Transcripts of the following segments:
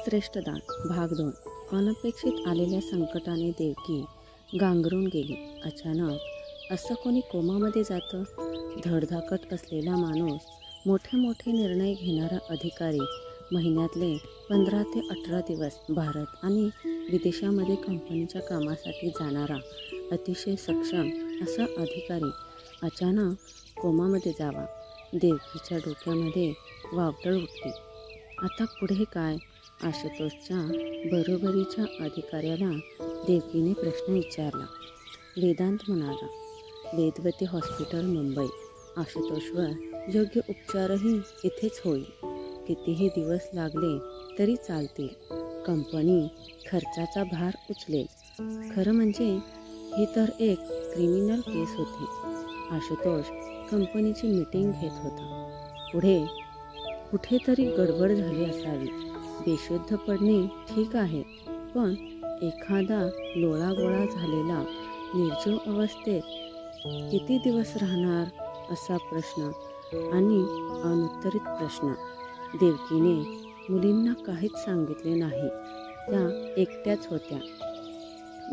श्रेष्ठदान भाग 2. अनपेक्षित आलेल्या संकटाने देवकी गांगरून गेली. अचानक असं कोणी कोमामध्ये जातं? धडधाकट असलेला माणूस, मोठे मोठे निर्णय घेणारा अधिकारी, महिन्यातले 15 ते 18 दिवस भारत आणि विदेशामध्ये कंपनीच्या कामासाठी जाणारा अतिशय सक्षम असा अधिकारी अचानक कोमामध्ये जावा. देवकीच्या डोक्यामध्ये वावटळ उठली. आता पुढे काय? आशुतोषच्या बरोबरीच्या अधिकाऱ्याला देवकीने प्रश्न विचारला. वेदांत म्हणाला, वेदवती हॉस्पिटल मुंबई. आशुतोषवर योग्य उपचारही इथेच होईल. कितीही दिवस लागले तरी चालतील. कंपनी खर्चाचा भार उचलेल. खरं म्हणजे ही तर एक क्रिमिनल केस होती. आशुतोष कंपनीची मीटिंग घेत होता. पुढे कुठेतरी गडबड झाली असावी. बेशुद्ध पडणे ठीक आहे, पण एखादा लोळागोळा झालेला निर्जीव अवस्थेत किती दिवस राहणार असा प्रश्न आणि अनुत्तरित प्रश्न. देवकीने मुलींना काहीच सांगितले नाही. त्या एकट्याच होत्या.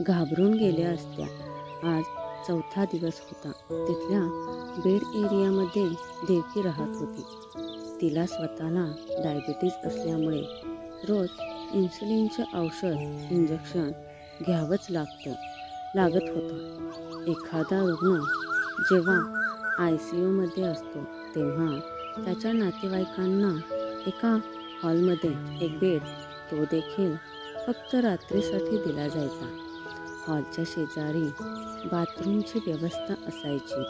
घाबरून गेल्या असत्या. आज 4था दिवस होता. तिथल्या बेड एरियामध्ये देवकी राहत होती. तिला स्वतःला डायबिटीज असल्यामुळे रोज इन्सुलिनचे औषध इंजेक्शन घ्यावंच लागत होतं. एखादा रुग्ण जेव्हा ICUमध्ये असतो तेव्हा त्याच्या नातेवाईकांना एका हॉलमध्ये एक बेड, तो देखील फक्त रात्रीसाठी दिला जायचा. हॉलच्या शेजारी बाथरूमची व्यवस्था असायची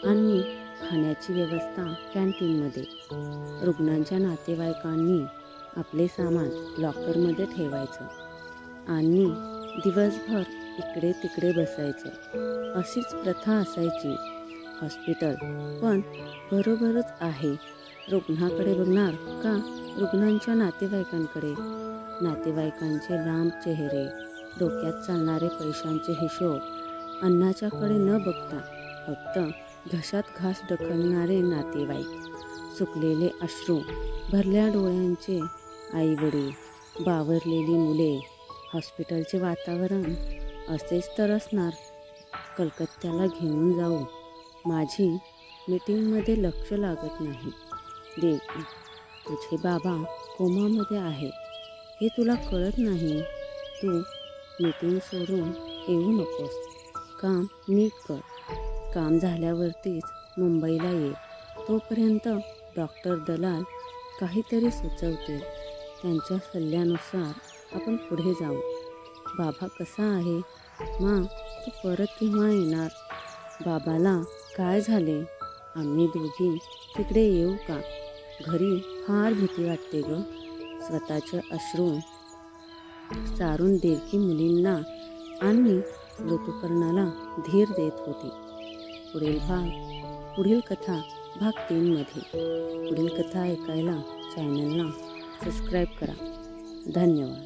आणि खाण्याची व्यवस्था कॅन्टीनमध्ये. रुग्णांच्या नातेवाईकांनी आपले सामान लॉकरमध्ये ठेवायचं आणि दिवसभर इकडे तिकडे बसायचं. अशीच प्रथा असायची. हॉस्पिटल पण बरोबरच आहे. रुग्णाकडे बघणार का रुग्णांच्या नातेवाईकांकडे? नातेवाईकांचे लांब चेहरे, डोक्यात चालणारे पैशांचे हिशोब, अन्नाच्याकडे न बघता फक्त घशात घास ढकलणारे नातेवाईक, सुकलेले अश्रू, भरल्या डोळ्यांचे आईवडील, बावरलेली मुले. हॉस्पिटलचे वातावरण असेच तर असणार. कलकत्त्याला घेऊन जाऊ. माझी मीटिंगमध्ये लक्ष लागत नाही. देवकी, तुझे बाबा कोमामध्ये आहे हे तुला कळत नाही. तू मीटिंग सोडून येऊ नकोस. काम नीट कर. काम झाल्यावरतीच मुंबईला ये. तोपर्यंत डॉक्टर दलाल काहीतरी सुचवतील. त्यांच्या सल्ल्यानुसार आपण पुढे जाऊ. बाबा कसा आहे? माँ, तू परत केव्हा येणार? बाबाला काय झाले? आम्ही दोघी तिकडे येऊ का? घरी फार भीती वाटते ग. स्वतःचे अश्रू सारून देवकी मुलींना आणि ऋतुपर्णाला धीर देत होती. पुढील कथा भाग 3 मध्ये. पुढील कथा ऐकायला चॅनलला सबस्क्राईब करा. धन्यवाद.